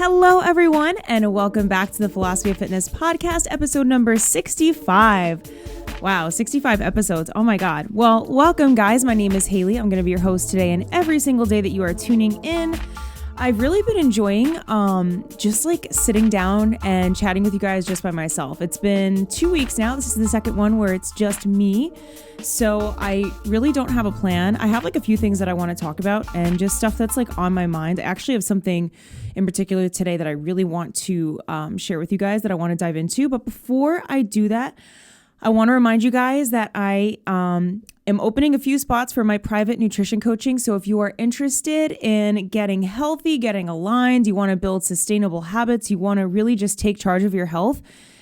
Hello, everyone, and welcome back to the Philosophy of Fitness podcast, episode number 65. Wow, 65 episodes. Oh my God. Well, welcome, guys. My name is Haley. I'm going to be your host today and every single day that you are tuning in. I've really been enjoying just like sitting down and chatting with you guys just by myself. It's been 2 weeks now. This is the second one where it's just me. So I really don't have a plan. I have like a few things that I want to talk about and just stuff that's like on my mind. I actually have something in particular today that I really want to share with you guys that I want to dive into. But before I do that, I want to remind you guys that I am opening a few spots for my private nutrition coaching. So if you are interested in getting healthy, getting aligned, you want to build sustainable habits, you want to really just take charge of your health,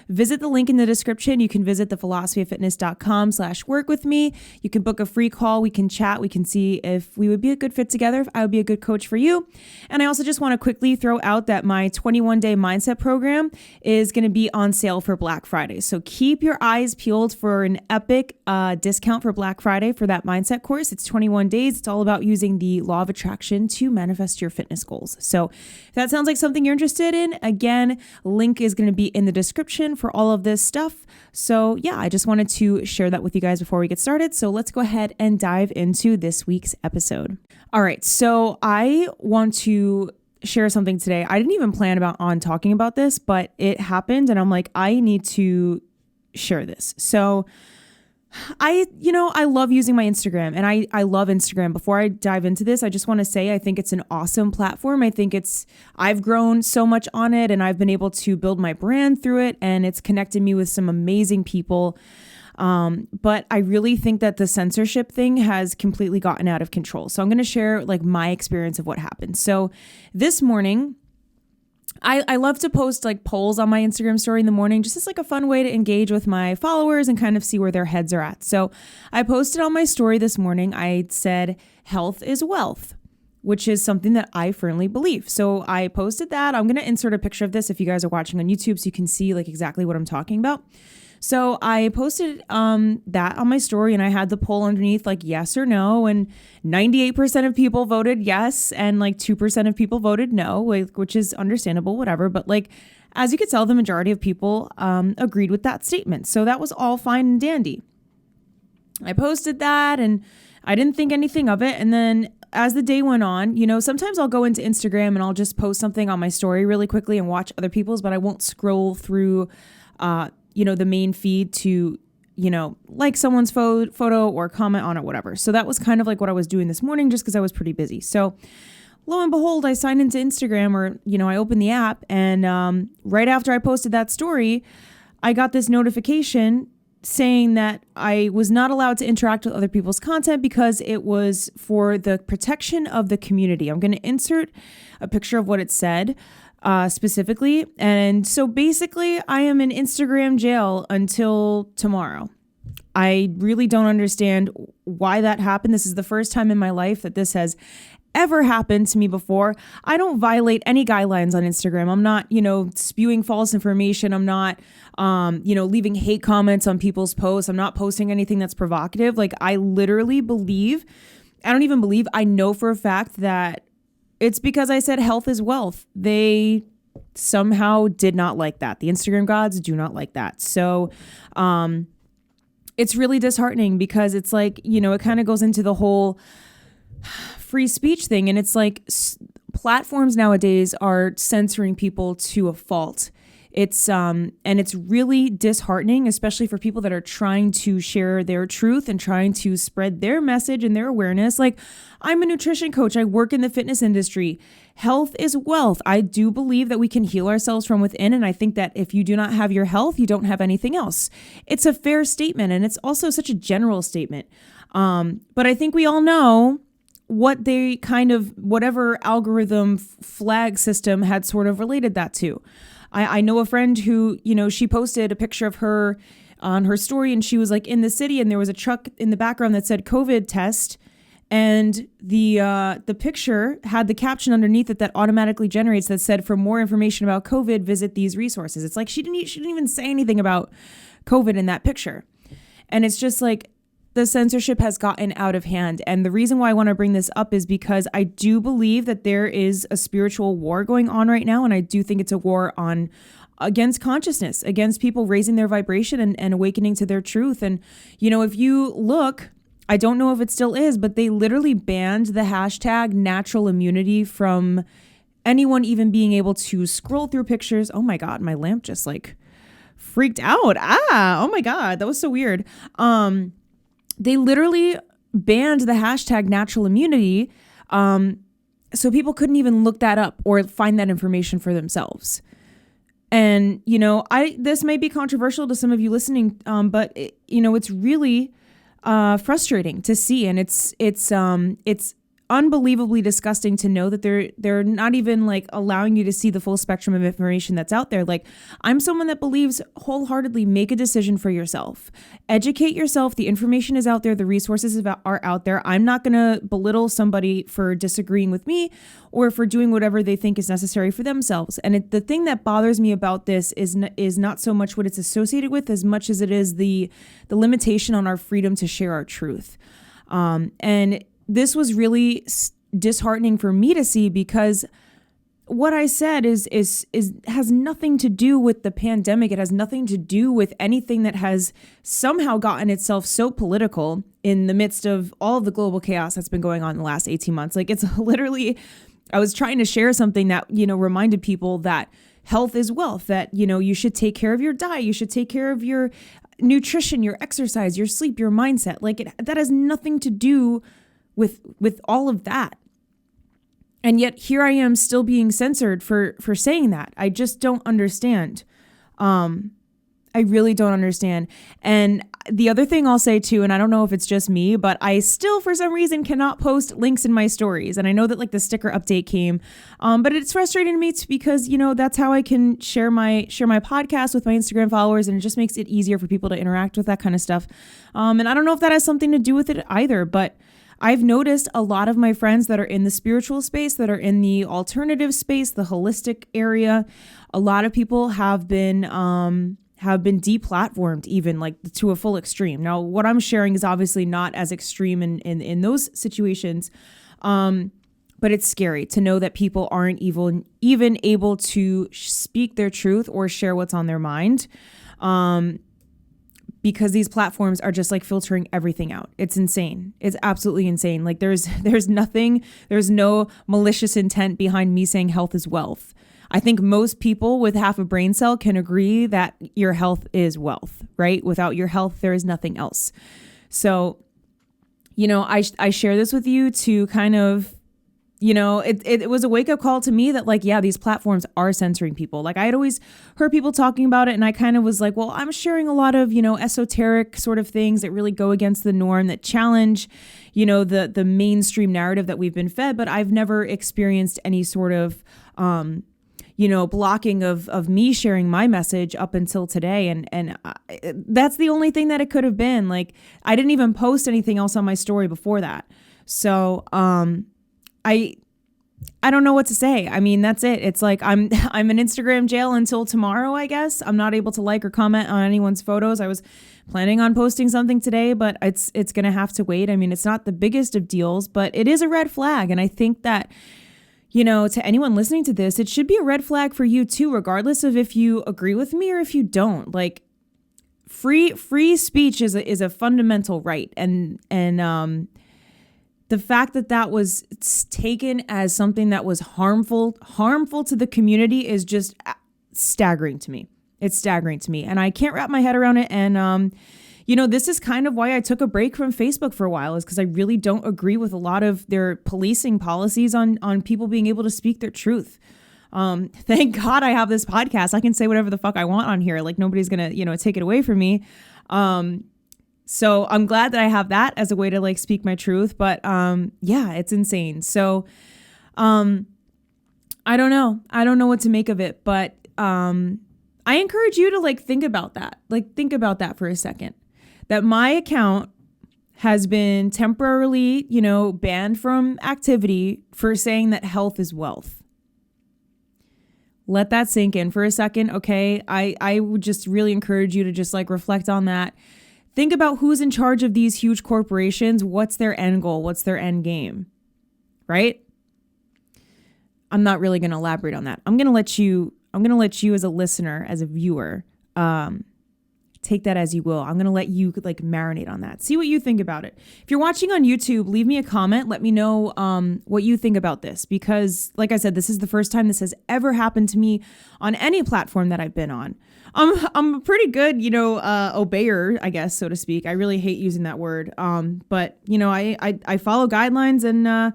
visit the link in the description. You can visit thephilosophyofitness.com/work with me. You can book a free call. We can chat. We can see if we would be a good fit together, if I would be a good coach for you. And I also just want to quickly throw out that my 21-day mindset program is going to be on sale for Black Friday. So keep your eyes peeled for an epic discount for Black Friday for that mindset course. It's 21 days. It's all about using the law of attraction to manifest your fitness goals. So if that sounds like something you're interested in, again, link is going to be in the description for all of this stuff. So yeah, I just wanted to share that with you guys before we get started. So let's go ahead and dive into this week's episode. All right. So I want to share something today. I didn't even plan on talking about this, but it happened and I'm like, I need to share this. So I love using my Instagram and I love Instagram. Before I dive into this, I just want to say, I think it's an awesome platform. I think I've grown so much on it and I've been able to build my brand through it and it's connected me with some amazing people. But I really think that the censorship thing has completely gotten out of control. So I'm going to share like my experience of what happened. So this morning, I love to post like polls on my Instagram story in the morning, just as like a fun way to engage with my followers and kind of see where their heads are at. So I posted on my story this morning, I said, health is wealth, which is something that I firmly believe. So I posted that. I'm going to insert a picture of this if you guys are watching on YouTube so you can see like exactly what I'm talking about. So I posted that on my story and I had the poll underneath like yes or no, and 98% of people voted yes and like 2% of people voted no, which is understandable, whatever. But like, as you could tell, the majority of people agreed with that statement. So that was all fine and dandy. I posted that and I didn't think anything of it. And then as the day went on, sometimes I'll go into Instagram and I'll just post something on my story really quickly and watch other people's, but I won't scroll through the main feed to, like someone's photo or comment on it, whatever. So that was kind of like what I was doing this morning just because I was pretty busy. So lo and behold, I signed into Instagram or, I opened the app and right after I posted that story, I got this notification saying that I was not allowed to interact with other people's content because it was for the protection of the community. I'm going to insert a picture of what it said. Specifically. And so basically I am in Instagram jail until tomorrow. I really don't understand why that happened. This is the first time in my life that this has ever happened to me before. I don't violate any guidelines on Instagram. I'm not, spewing false information. I'm not, leaving hate comments on people's posts. I'm not posting anything that's provocative. Like I literally I know for a fact that it's because I said health is wealth. They somehow did not like that. The Instagram gods do not like that. So it's really disheartening because it's like, it kind of goes into the whole free speech thing. And it's like platforms nowadays are censoring people to a fault. It's and it's really disheartening, especially for people that are trying to share their truth and trying to spread their message and their awareness. Like I'm a nutrition coach. I work in the fitness industry. Health is wealth. I do believe that we can heal ourselves from within. And I think that if you do not have your health, you don't have anything else. It's a fair statement. And it's also such a general statement. But I think we all know what they whatever algorithm flag system had sort of related that to. I know a friend who, she posted a picture of her on her story and she was like in the city and there was a truck in the background that said COVID test. And the picture had the caption underneath it that automatically generates that said, for more information about COVID, visit these resources. It's like she didn't even say anything about COVID in that picture. And it's just like, the censorship has gotten out of hand. And the reason why I want to bring this up is because I do believe that there is a spiritual war going on right now. And I do think it's a war against consciousness, against people raising their vibration and awakening to their truth. And, if you look, I don't know if it still is, but they literally banned the hashtag natural immunity from anyone even being able to scroll through pictures. Oh my God, my lamp just freaked out. Oh my God, that was so weird. They literally banned the hashtag natural immunity. So people couldn't even look that up or find that information for themselves. And, this may be controversial to some of you listening, but it's really frustrating to see. And it's unbelievably disgusting to know that they're not even allowing you to see the full spectrum of information that's out there. I'm someone that believes wholeheartedly, make a decision for yourself, educate yourself. The information is out there. The resources are out there. I'm not going to belittle somebody for disagreeing with me or for doing whatever they think is necessary for themselves. And the thing that bothers me about this is not so much what it's associated with as much as it is the limitation on our freedom to share our truth. And this was really disheartening for me to see, because what I said has nothing to do with the pandemic. It has nothing to do with anything that has somehow gotten itself so political in the midst of all of the global chaos that's been going on in the last 18 months. It's literally, I was trying to share something that, reminded people that health is wealth, that, you should take care of your diet. You should take care of your nutrition, your exercise, your sleep, your mindset. That has nothing to do with all of that. And yet here I am still being censored for saying that. I just don't understand. I really don't understand. And the other thing I'll say too, and I don't know if it's just me, but I still for some reason cannot post links in my stories. And I know that the sticker update came, but it's frustrating to me because, that's how I can share my podcast with my Instagram followers. And it just makes it easier for people to interact with that kind of stuff. And I don't know if that has something to do with it either, but I've noticed a lot of my friends that are in the spiritual space, that are in the alternative space, the holistic area, a lot of people have been deplatformed even to a full extreme. Now, what I'm sharing is obviously not as extreme in those situations, but it's scary to know that people aren't even able to speak their truth or share what's on their mind. Because these platforms are just filtering everything out. It's insane. It's absolutely insane. There's no malicious intent behind me saying health is wealth. I think most people with half a brain cell can agree that your health is wealth, right? Without your health, there is nothing else. So, I share this with you to kind of, it was a wake up call to me that these platforms are censoring people. I had always heard people talking about it, and I kind of was well, I'm sharing a lot of, esoteric sort of things that really go against the norm, that challenge, the mainstream narrative that we've been fed. But I've never experienced any sort of, blocking of me sharing my message up until today. And that's the only thing that it could have been. I didn't even post anything else on my story before that. So, I don't know what to say. I mean, that's it. It's I'm in Instagram jail until tomorrow, I guess. I'm not able to like or comment on anyone's photos. I was planning on posting something today, but it's going to have to wait. I mean, it's not the biggest of deals, but it is a red flag. And I think that, to anyone listening to this, it should be a red flag for you too, regardless of if you agree with me or if you don't. Free speech is a fundamental right. And the fact that was taken as something that was harmful to the community is just staggering to me. It's staggering to me. And I can't wrap my head around it. And, this is kind of why I took a break from Facebook for a while, is because I really don't agree with a lot of their policing policies on people being able to speak their truth. Thank God I have this podcast. I can say whatever the fuck I want on here. Nobody's going to, take it away from me. So I'm glad that I have that as a way to speak my truth. But yeah, it's insane. So I don't know. I don't know what to make of it. But I encourage you to think about that. Think about that for a second. That my account has been temporarily, banned from activity for saying that health is wealth. Let that sink in for a second. Okay. I would just really encourage you to just reflect on that. Think about who's in charge of these huge corporations. What's their end goal? What's their end game? Right? I'm not really going to elaborate on that. I'm going to let you as a listener, as a viewer, take that as you will. I'm going to let you like marinate on that. See what you think about it. If you're watching on YouTube, leave me a comment. Let me know what you think about this, because like I said, this is the first time this has ever happened to me on any platform that I've been on. I'm a pretty good, obeyer, I guess, so to speak. I really hate using that word. But I follow guidelines, and I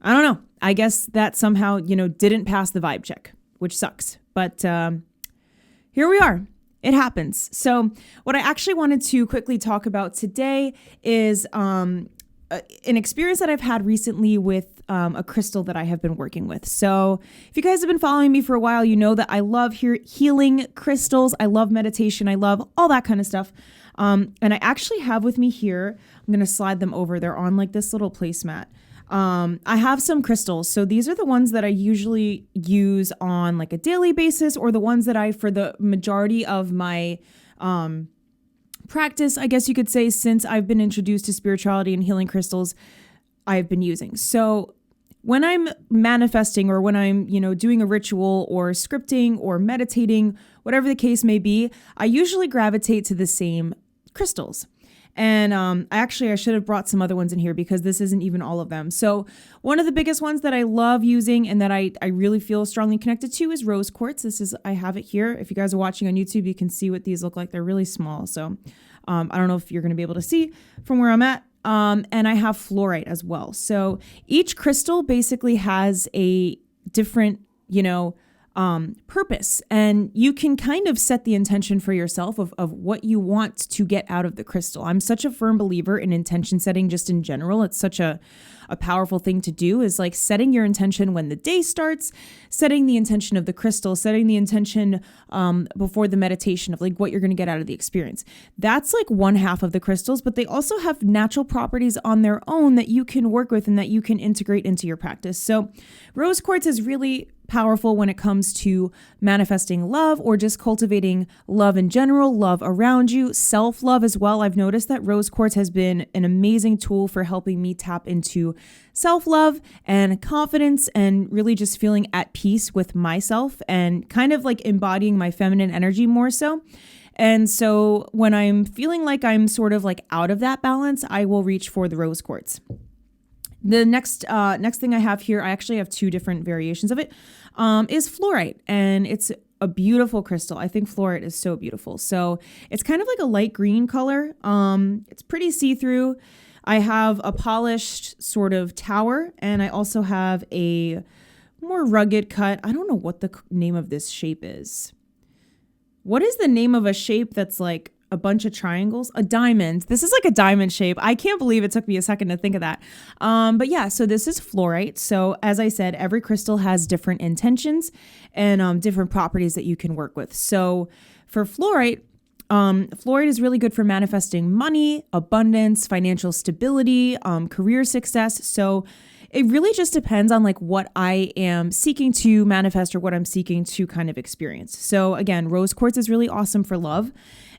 don't know. I guess that somehow, didn't pass the vibe check, which sucks. But here we are. It happens. So what I actually wanted to quickly talk about today is an experience that I've had recently with a crystal that I have been working with. So if you guys have been following me for a while, you know that I love healing crystals. I love meditation. I love all that kind of stuff. And I actually have with me here, I'm going to slide them over. They're on like this little placemat. I have some crystals. So these are the ones that I usually use on like a daily basis, or the ones that for the majority of my practice, I guess you could say, since I've been introduced to spirituality and healing crystals, I've been using. So when I'm manifesting, or when I'm, doing a ritual or scripting or meditating, whatever the case may be, I usually gravitate to the same crystals. And I should have brought some other ones in here, because this isn't even all of them. So one of the biggest ones that I love using and that I really feel strongly connected to is rose quartz. I have it here. If you guys are watching on YouTube, you can see what these look like. They're really small. So I don't know if you're going to be able to see from where I'm at. And I have fluorite as well. So each crystal basically has a different, purpose, and you can kind of set the intention for yourself of what you want to get out of the crystal. I'm such a firm believer in intention setting just in general. It's such a powerful thing to do, is like setting your intention when the day starts, setting the intention of the crystal, setting the intention before the meditation of like what you're going to get out of the experience. That's like one half of the crystals, but they also have natural properties on their own that you can work with and that you can integrate into your practice. So rose quartz is really powerful when it comes to manifesting love, or just cultivating love in general, love around you, self-love as well. I've noticed that rose quartz has been an amazing tool for helping me tap into self-love and confidence, and really just feeling at peace with myself and kind of like embodying my feminine energy more so. And so when I'm feeling like I'm sort of like out of that balance, I will reach for the rose quartz. The next thing I have here, I actually have two different variations of it, is fluorite, and it's a beautiful crystal. I think fluorite is so beautiful. So it's kind of like a light green color. It's pretty see-through. I have a polished sort of tower, and I also have a more rugged cut. I don't know what the name of this shape is. What is the name of a shape that's like a bunch of triangles? A diamond. This is like a diamond shape. I can't believe it took me a second to think of that. But yeah, so this is fluorite. So as I said, every crystal has different intentions and different properties that you can work with. So for fluorite, fluorite is really good for manifesting money, abundance, financial stability, career success. So it really just depends on like what I am seeking to manifest, or what I'm seeking to kind of experience. So again, rose quartz is really awesome for love,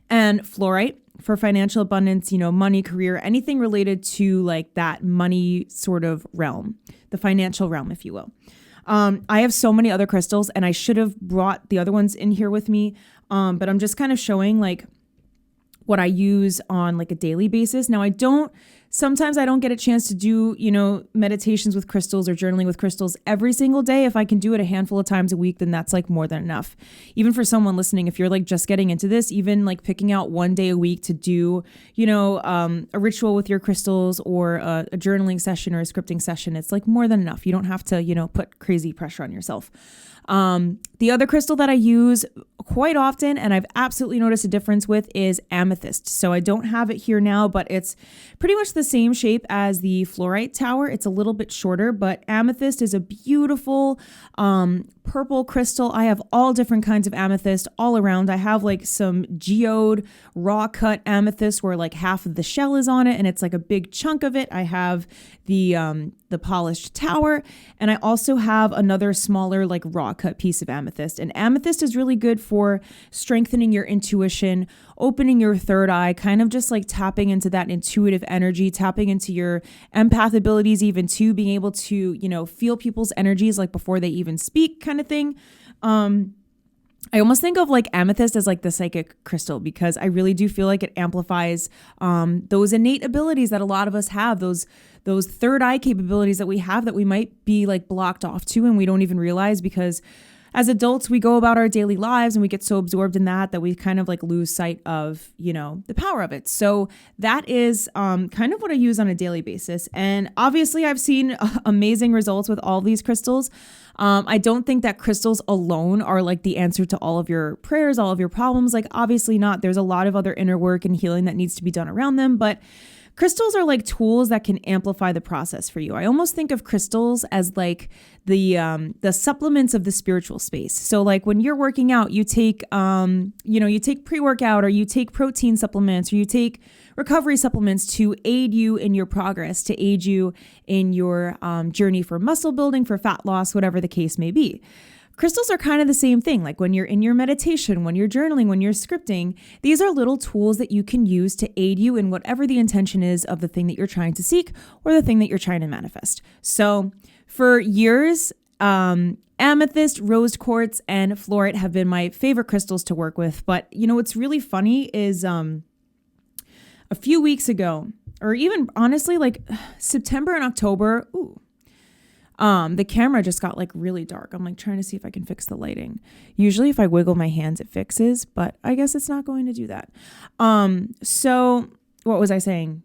and fluorite for financial abundance, money, career, anything related to like that money sort of realm, the financial realm, if you will. I have so many other crystals, and I should have brought the other ones in here with me. But I'm just kind of showing like what I use on like a daily basis. Now sometimes I don't get a chance to do, meditations with crystals or journaling with crystals every single day. If I can do it a handful of times a week, then that's like more than enough. Even for someone listening, if you're like just getting into this, even like picking out one day a week to do, a ritual with your crystals, or a journaling session or a scripting session, it's like more than enough. You don't have to, put crazy pressure on yourself. The other crystal that I use quite often, and I've absolutely noticed a difference with, is amethyst. So I don't have it here now, but it's pretty much the same shape as the fluorite tower. It's a little bit shorter, but amethyst is a beautiful, purple crystal. I have all different kinds of amethyst all around. I have like some geode raw cut amethyst where like half of the shell is on it and it's like a big chunk of it. I have the polished tower, and I also have another smaller like raw cut piece of amethyst. And amethyst is really good for strengthening your intuition, opening your third eye, kind of just like tapping into that intuitive energy, tapping into your empath abilities, even too, being able to, feel people's energies like before they even speak kind of thing. I almost think of like amethyst as like the psychic crystal, because I really do feel like it amplifies those innate abilities that a lot of us have, those third eye capabilities that we have that we might be like blocked off to and we don't even realize, because as adults, we go about our daily lives and we get so absorbed in that we kind of like lose sight of, the power of it. So that is kind of what I use on a daily basis. And obviously I've seen amazing results with all these crystals. I don't think that crystals alone are like the answer to all of your prayers, all of your problems. Like obviously not. There's a lot of other inner work and healing that needs to be done around them, but crystals are like tools that can amplify the process for you. I almost think of crystals as like the supplements of the spiritual space. So like when you're working out, you take you take pre-workout, or you take protein supplements, or you take recovery supplements to aid you in your progress, to aid you in your journey for muscle building, for fat loss, whatever the case may be. Crystals are kind of the same thing. Like when you're in your meditation, when you're journaling, when you're scripting, these are little tools that you can use to aid you in whatever the intention is of the thing that you're trying to seek or the thing that you're trying to manifest. So for years, amethyst, rose quartz, and fluorite have been my favorite crystals to work with. But what's really funny is a few weeks ago, or even honestly like September and October, the camera just got like really dark. I'm like trying to see if I can fix the lighting. Usually if I wiggle my hands, it fixes, but I guess it's not going to do that. So what was I saying?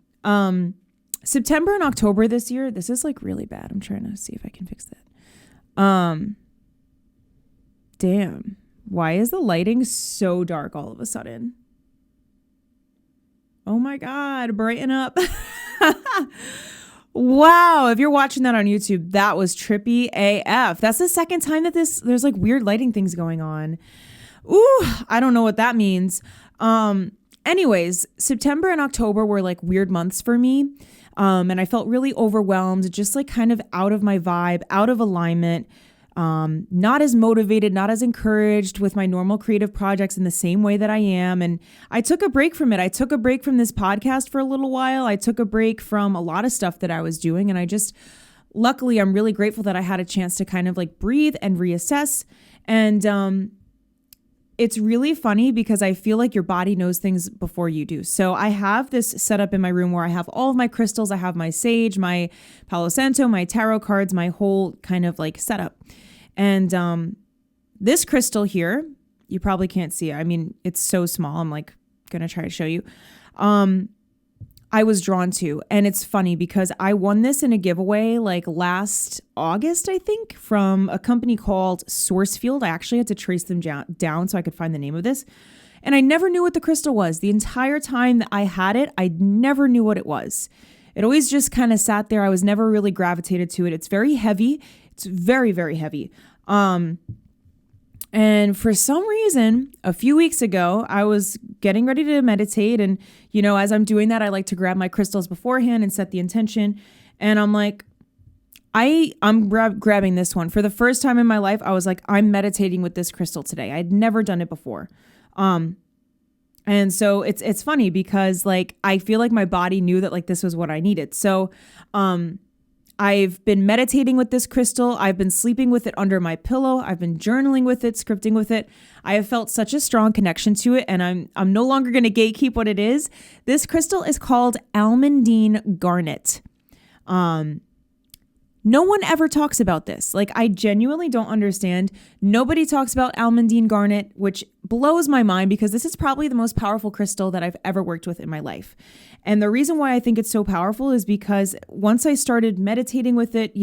September and October this year, this is like really bad. I'm trying to see if I can fix that. Damn. Why is the lighting so dark all of a sudden? Oh my God, brighten up. Wow, if you're watching that on YouTube, that was trippy AF. That's the second time that there's like weird lighting things going on. Ooh, I don't know what that means. Anyways, September and October were like weird months for me. And I felt really overwhelmed, just like kind of out of my vibe, out of alignment, not as motivated, not as encouraged with my normal creative projects in the same way that I am. And I took a break from it. I took a break from this podcast for a little while. I took a break from a lot of stuff that I was doing. And luckily, I'm really grateful that I had a chance to kind of like breathe and reassess. And, it's really funny because I feel like your body knows things before you do. So I have this set up in my room where I have all of my crystals. I have my sage, my Palo Santo, my tarot cards, my whole kind of like setup. And this crystal here, you probably can't see it. I mean, it's so small. I'm like going to try to show you. I was drawn to. And it's funny because I won this in a giveaway like last August, I think, from a company called Sourcefield. I actually had to trace them down so I could find the name of this. And I never knew what the crystal was. The entire time that I had it, I never knew what it was. It always just kind of sat there. I was never really gravitated to it. It's very heavy. It's very, very heavy. And for some reason, a few weeks ago, I was getting ready to meditate. And, as I'm doing that, I like to grab my crystals beforehand and set the intention. And I'm like, I'm grabbing this one. For the first time in my life, I was like, I'm meditating with this crystal today. I'd never done it before. And so it's funny because like, I feel like my body knew that like this was what I needed. So, I've been meditating with this crystal. I've been sleeping with it under my pillow. I've been journaling with it, scripting with it. I have felt such a strong connection to it, and I'm no longer going to gatekeep what it is. This crystal is called Almandine Garnet. No one ever talks about this. Like, I genuinely don't understand. Nobody talks about Almandine Garnet, which blows my mind because this is probably the most powerful crystal that I've ever worked with in my life. And the reason why I think it's so powerful is because once I started meditating with it,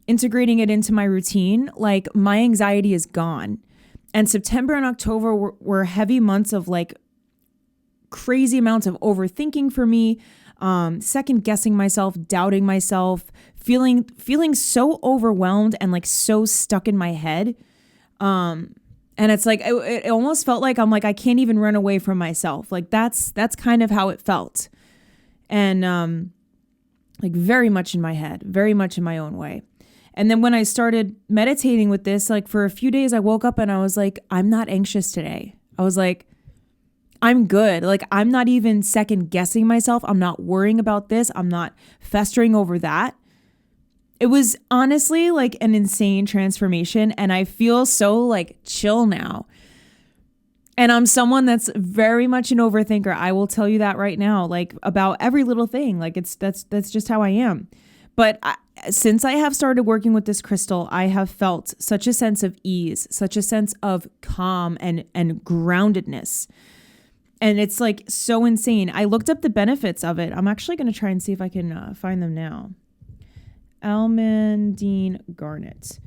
integrating it into my routine, like my anxiety is gone. And September and October were heavy months of like crazy amounts of overthinking for me, second guessing myself, doubting myself, feeling so overwhelmed and like so stuck in my head. And it's like, it almost felt like I'm like, I can't even run away from myself. Like that's kind of how it felt. And, like very much in my head, very much in my own way. And then when I started meditating with this, like for a few days, I woke up and I was like, I'm not anxious today. I was like, I'm good. Like I'm not even second guessing myself. I'm not worrying about this. I'm not festering over that. It was honestly like an insane transformation. And I feel so like chill now. And I'm someone that's very much an overthinker. I will tell you that right now, like about every little thing. Like that's just how I am. But since I have started working with this crystal, I have felt such a sense of ease, such a sense of calm and groundedness. And it's like so insane. I looked up the benefits of it. I'm actually going to try and see if I can find them now. Almandine Garnet.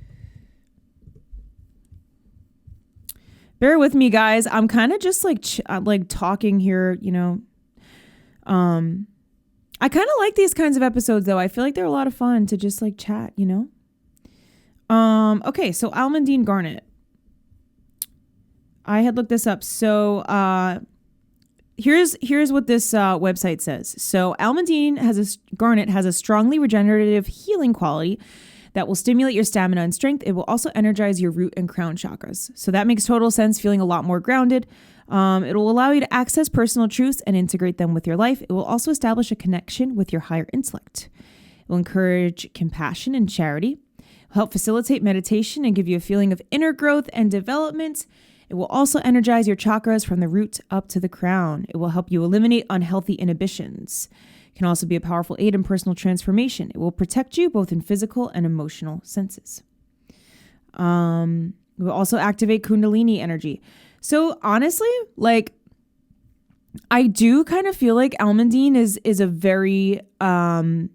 Bear with me, guys. I'm kind of just like talking here, you know. I kind of like these kinds of episodes, though. I feel like they're a lot of fun to just like chat, you know. Okay, so Almandine Garnet. I had looked this up. So here's what this website says. So Almandine Garnet has a strongly regenerative healing quality that will stimulate your stamina and strength. It will also energize your root and crown chakras. So that makes total sense, feeling a lot more grounded. It will allow you to access personal truths and integrate them with your life. It will also establish a connection with your higher intellect. It will encourage compassion and charity. It will help facilitate meditation and give you a feeling of inner growth and development. It will also energize your chakras from the root up to the crown. It will help you eliminate unhealthy inhibitions. It can also be a powerful aid in personal transformation. It will protect you both in physical and emotional senses. It will also activate Kundalini energy. So honestly, like I do kind of feel like Almandine is a very like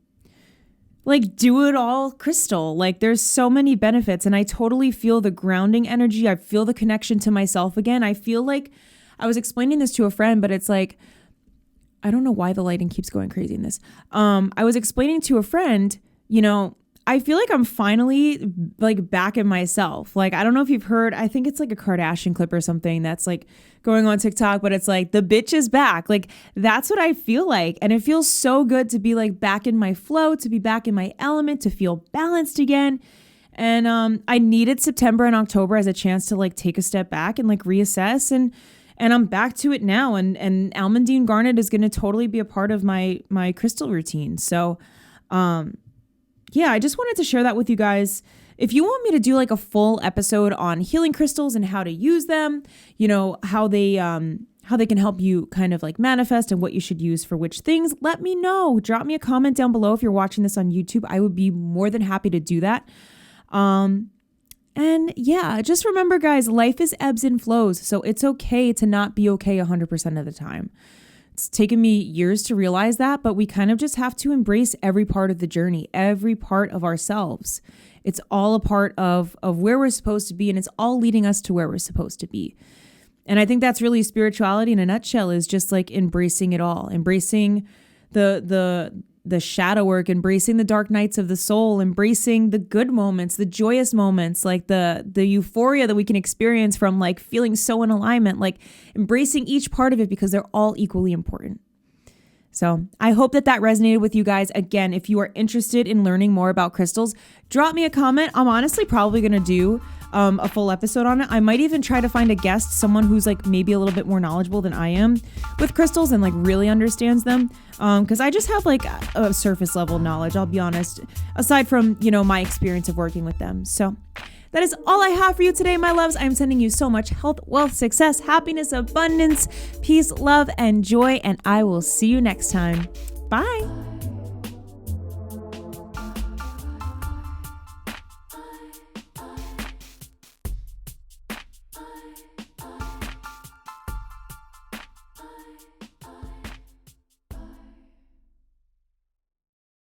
do it all crystal. Like there's so many benefits and I totally feel the grounding energy. I feel the connection to myself again. I feel like I was explaining this to a friend, but it's like, I don't know why the lighting keeps going crazy in this. I was explaining to a friend, you know, I feel like I'm finally like back in myself. Like, I don't know if you've heard, I think it's like a Kardashian clip or something that's like going on TikTok, but it's like the bitch is back. Like that's what I feel like. And it feels so good to be like back in my flow, to be back in my element, to feel balanced again. And I needed September and October as a chance to like take a step back and like reassess and I'm back to it now. And Almandine Garnet is going to totally be a part of my crystal routine. So, yeah, I just wanted to share that with you guys. If you want me to do like a full episode on healing crystals and how to use them, you know, how they can help you kind of like manifest and what you should use for which things, let me know. Drop me a comment down below if you're watching this on YouTube. I would be more than happy to do that. And yeah, just remember, guys, life is ebbs and flows. So it's okay to not be okay 100% of the time. It's taken me years to realize that, but we kind of just have to embrace every part of the journey, every part of ourselves. It's all a part of where we're supposed to be, and it's all leading us to where we're supposed to be. And I think that's really spirituality in a nutshell, is just like embracing it all, embracing the shadow work, embracing the dark nights of the soul, embracing the good moments, the joyous moments, like the euphoria that we can experience from like feeling so in alignment, like embracing each part of it because they're all equally important. So I hope that resonated with you guys. Again, if you are interested in learning more about crystals, drop me a comment. I'm honestly probably going to do a full episode on it. I might even try to find a guest, someone who's like maybe a little bit more knowledgeable than I am with crystals and like really understands them. Because I just have like a surface level knowledge, I'll be honest, aside from, you know, my experience of working with them. So that is all I have for you today, my loves. I'm sending you so much health, wealth, success, happiness, abundance, peace, love, and joy. And I will see you next time. Bye.